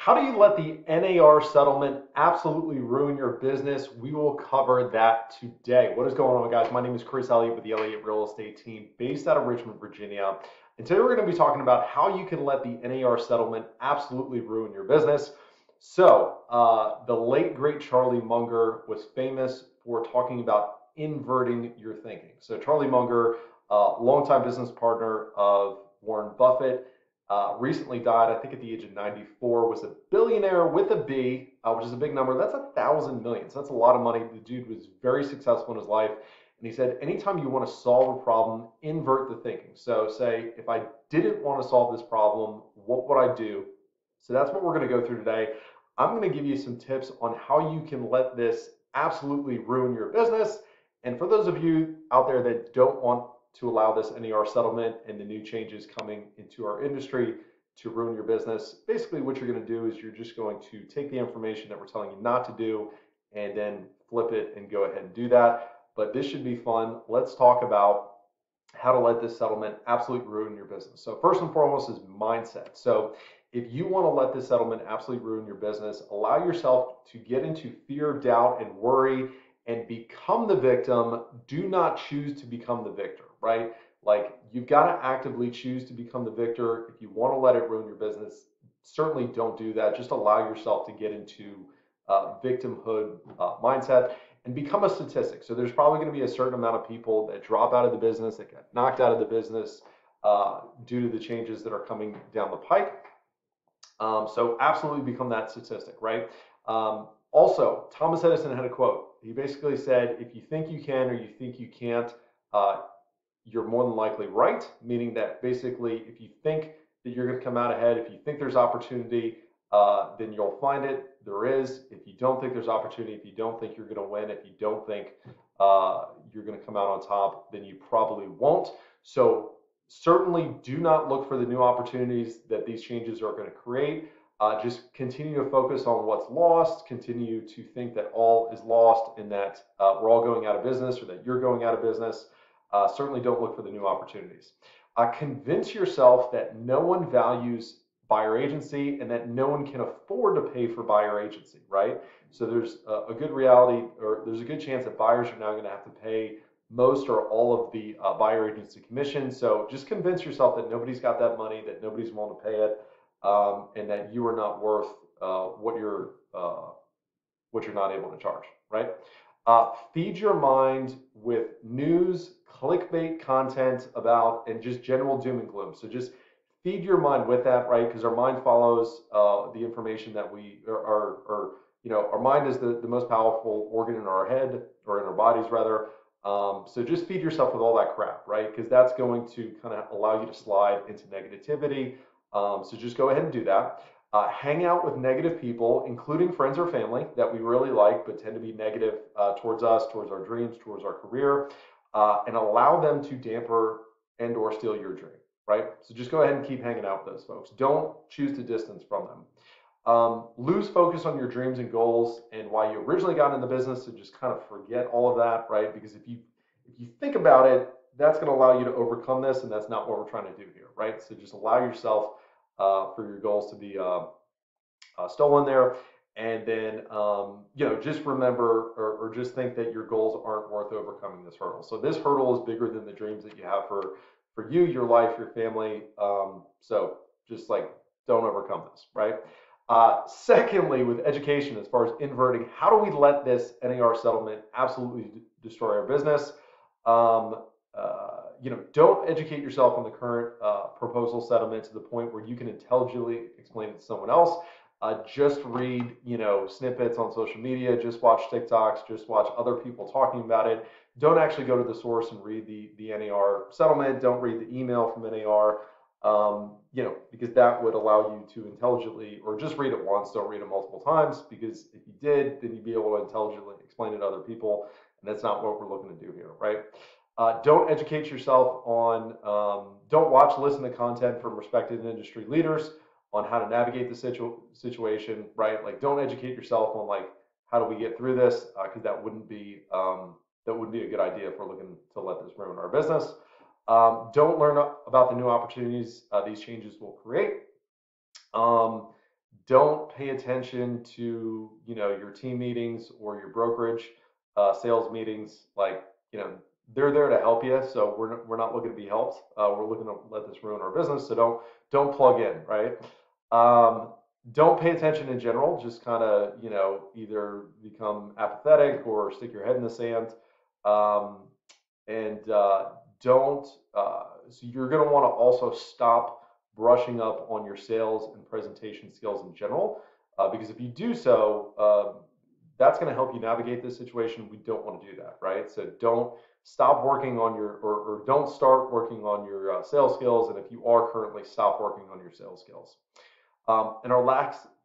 How do you let the NAR settlement absolutely ruin your business? We will cover that today. What is going on, guys? My name is Chris Elliott with the Elliott Real Estate Team based out of Richmond, Virginia. And today we're going to be talking about how you can let the NAR settlement absolutely ruin your business. The late, great Charlie Munger was famous for talking about inverting your thinking. So Charlie Munger, longtime business partner of Warren Buffett, recently died, I think at the age of 94, was a billionaire with a B, which is a big number. That's 1,000 million. So that's a lot of money. The dude was very successful in his life. And he said, anytime you want to solve a problem, invert the thinking. So say, if I didn't want to solve this problem, what would I do? So that's what we're going to go through today. I'm going to give you some tips on how you can let this absolutely ruin your business. And for those of you out there that don't want to allow this NAR settlement and the new changes coming into our industry to ruin your business, basically what you're going to do is you're just going to take the information that we're telling you not to do and then flip it and go ahead and do that. But this should be fun. Let's talk about how to let this settlement absolutely ruin your business. So first and foremost is mindset. So if you want to let this settlement absolutely ruin your business, allow yourself to get into fear, doubt, and worry and become the victim. Do not choose to become the victor, right? Like, you've got to actively choose to become the victor. If you want to let it ruin your business, certainly don't do that. Just allow yourself to get into victimhood mindset and become a statistic. So there's probably going to be a certain amount of people that drop out of the business, that get knocked out of the business due to the changes that are coming down the pike. So absolutely become that statistic, right? Also, Thomas Edison had a quote. He basically said, if you think you can or you think you can't, you're more than likely right, meaning that basically if you think that you're going to come out ahead, if you think there's opportunity, then you'll find it. There is. If you don't think there's opportunity, if you don't think you're going to win, if you don't think you're going to come out on top, then you probably won't. So certainly do not look for the new opportunities that these changes are going to create. Just continue to focus on what's lost, continue to think that all is lost and that we're all going out of business or that you're going out of business. Certainly don't look for the new opportunities. Convince yourself that no one values buyer agency and that no one can afford to pay for buyer agency, right? So there's a good reality, or there's a good chance that buyers are now going to have to pay most or all of the buyer agency commission. So just convince yourself that nobody's got that money, that nobody's willing to pay it, and that you are not worth what you're not able to charge, right? Feed your mind with news, clickbait content about, and just general doom and gloom. So just feed your mind with that, right? Because our mind follows the information that our mind is the most powerful organ in our head, or in our bodies rather. So just feed yourself with all that crap, right? Because that's going to kind of allow you to slide into negativity. So just go ahead and do that. Hang out with negative people, including friends or family that we really like, but tend to be negative towards us, towards our dreams, towards our career, and allow them to damper and or steal your dream, right? So just go ahead and keep hanging out with those folks. Don't choose to distance from them. Lose focus on your dreams and goals and why you originally got in the business, and just kind of forget all of that, right? Because if you think about it, that's going to allow you to overcome this, and that's not what we're trying to do here, right? So just allow yourself for your goals to be stolen there. And then, just remember or just think that your goals aren't worth overcoming this hurdle. So this hurdle is bigger than the dreams that you have for you, your life, your family. So just like, don't overcome this, right? Secondly, with education, as far as inverting, how do we let this NAR settlement absolutely destroy our business? Don't educate yourself on the current proposal settlement to the point where you can intelligently explain it to someone else. Just read, snippets on social media. Just watch TikToks. Just watch other people talking about it. Don't actually go to the source and read the NAR settlement. Don't read the email from NAR. Because that would allow you to intelligently, or just read it once. Don't read it multiple times, because if you did, then you'd be able to intelligently explain it to other people, and that's not what we're looking to do here, right? Don't educate yourself on, don't watch, listen to content from respected industry leaders on how to navigate the situation, right? Like, don't educate yourself on like, how do we get through this? Because that wouldn't be a good idea if we're looking to let this ruin our business. Don't learn about the new opportunities these changes will create. Don't pay attention to, your team meetings or your brokerage sales meetings. Like, they're there to help you, so we're not looking to be helped. We're looking to let this ruin our business, so don't plug in, right? Um, don't pay attention in general. Just kind of, either become apathetic or stick your head in the sand. Um, and don't. So you're going to want to also stop brushing up on your sales and presentation skills in general, because if you do so, that's going to help you navigate this situation. We don't want to do that, right? So don't stop working on your, or don't start working on your sales skills. And if you are currently, stop working on your sales skills. And our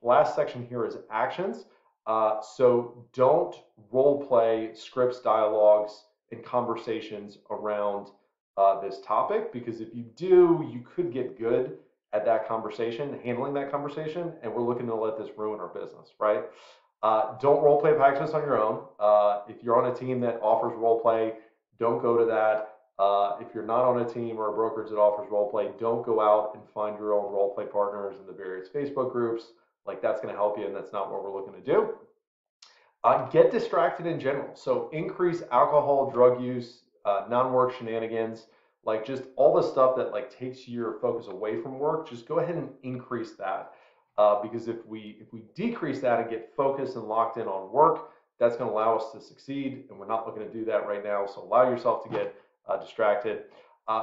last section here is actions. So don't role play scripts, dialogues, and conversations around this topic, because if you do, you could get good at that conversation, handling that conversation, and we're looking to let this ruin our business, right? Don't role play practice on your own. If you're on a team that offers role play, don't go to that. If you're not on a team or a brokerage that offers role play, don't go out and find your own role play partners in the various Facebook groups. Like, that's going to help you, and that's not what we're looking to do. Get distracted in general. So increase alcohol, drug use, non-work shenanigans, like just all the stuff that like takes your focus away from work. Just go ahead and increase that, because if we decrease that and get focused and locked in on work, that's going to allow us to succeed. And we're not looking to do that right now. So allow yourself to get distracted.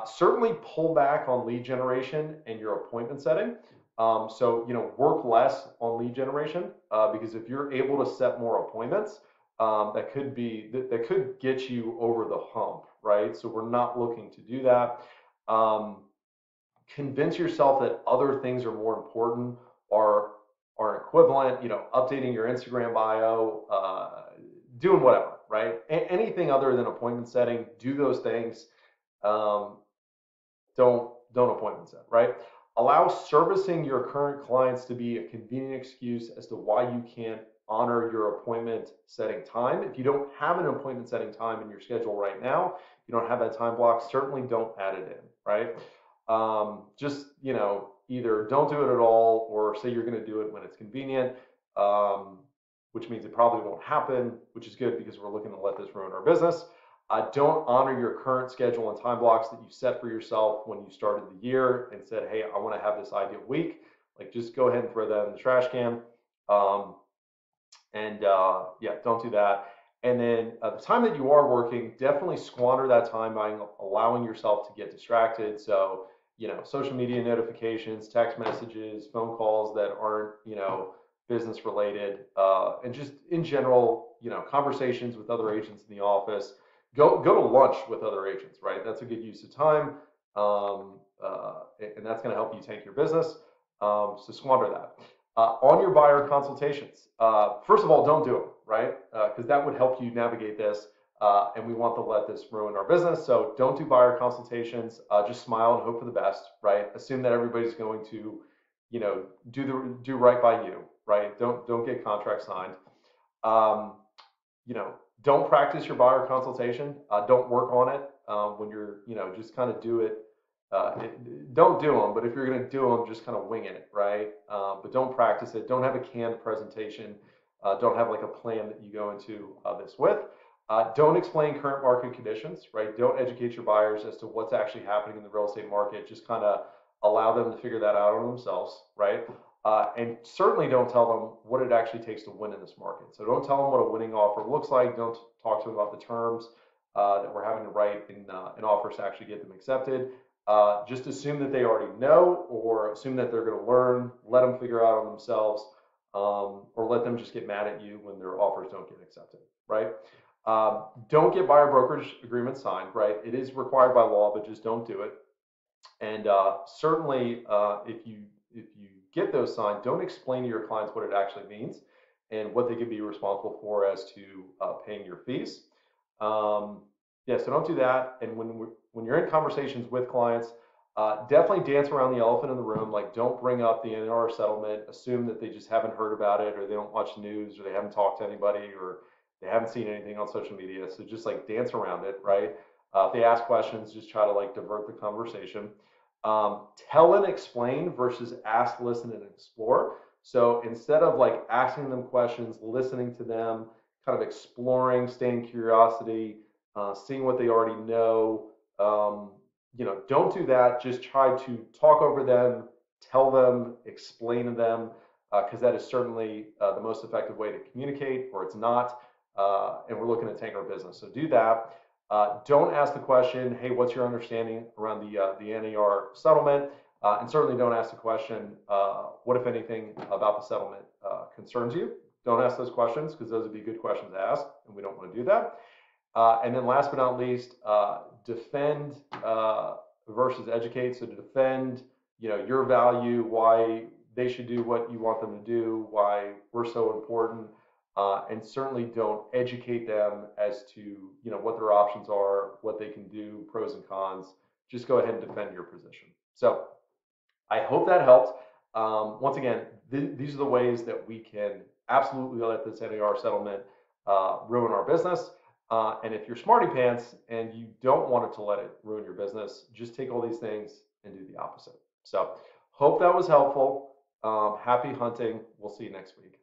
Certainly pull back on lead generation and your appointment setting. So, work less on lead generation, because if you're able to set more appointments, that could get you over the hump, right? So we're not looking to do that. Um, Convince yourself that other things are more important, or are equivalent. Updating your Instagram bio, doing whatever, right? Anything other than appointment setting, do those things. Um, don't appointment set, right? Allow servicing your current clients to be a convenient excuse as to why you can't honor your appointment setting time. If you don't have an appointment setting time in your schedule right now, you don't have that time block, certainly don't add it in, right? Just, either don't do it at all, or say you're going to do it when it's convenient, which means it probably won't happen, which is good because we're looking to let this ruin our business. Don't honor your current schedule and time blocks that you set for yourself when you started the year and said, hey, I want to have this ideal week. Like, just go ahead and throw that in the trash can. Um, yeah, don't do that. And then the time that you are working, definitely squander that time by allowing yourself to get distracted. So, social media notifications, text messages, phone calls that aren't, business related, and just in general, conversations with other agents in the office. Go to lunch with other agents, right? That's a good use of time, and that's going to help you tank your business. So squander that. On your buyer consultations, first of all, don't do them, right? Because that would help you navigate this, and we want to let this ruin our business. So don't do buyer consultations. Just smile and hope for the best, right? Assume that everybody's going to, do right by you, right? Don't get contracts signed. Um, don't practice your buyer consultation. Don't work on it when you're, just kind of do it. Don't do them, but if you're going to do them, just kind of wing it, right? But don't practice it. Don't have a canned presentation. Don't have like a plan that you go into this with. Don't explain current market conditions, right? Don't educate your buyers as to what's actually happening in the real estate market. Just kind of allow them to figure that out on themselves, right? And certainly don't tell them what it actually takes to win in this market. So don't tell them what a winning offer looks like. Don't talk to them about the terms that we're having to write in offers to actually get them accepted. Just assume that they already know, or assume that they're going to learn. Let them figure out on themselves, or let them just get mad at you when their offers don't get accepted, right? Don't get buyer brokerage agreements signed, right? It is required by law, but just don't do it. And certainly, if you get those signed, don't explain to your clients what it actually means and what they could be responsible for as to paying your fees. Yeah, so don't do that. And when you're in conversations with clients, definitely dance around the elephant in the room. Like, don't bring up the NAR settlement. Assume that they just haven't heard about it, or they don't watch the news, or they haven't talked to anybody, or they haven't seen anything on social media. So just like dance around it, right? If they ask questions, just try to like divert the conversation. Tell and explain versus ask, listen, and explore. So instead of like asking them questions, listening to them, kind of exploring, staying curiosity, seeing what they already know, um, don't do that. Just try to talk over them, tell them, explain to them, because that is certainly the most effective way to communicate, or it's not. And we're looking to take our business. So do that. Don't ask the question, hey, what's your understanding around the NAR settlement? And certainly don't ask the question, what, if anything, about the settlement concerns you? Don't ask those questions because those would be good questions to ask, and we don't want to do that. And then last but not least, defend versus educate. So to defend, your value, why they should do what you want them to do, why we're so important, and certainly don't educate them as to, what their options are, what they can do, pros and cons. Just go ahead and defend your position. So I hope that helped. Once again, these are the ways that we can absolutely let this NAR settlement ruin our business. And if you're smarty pants and you don't want it to let it ruin your business, just take all these things and do the opposite. So hope that was helpful. Happy hunting. We'll see you next week.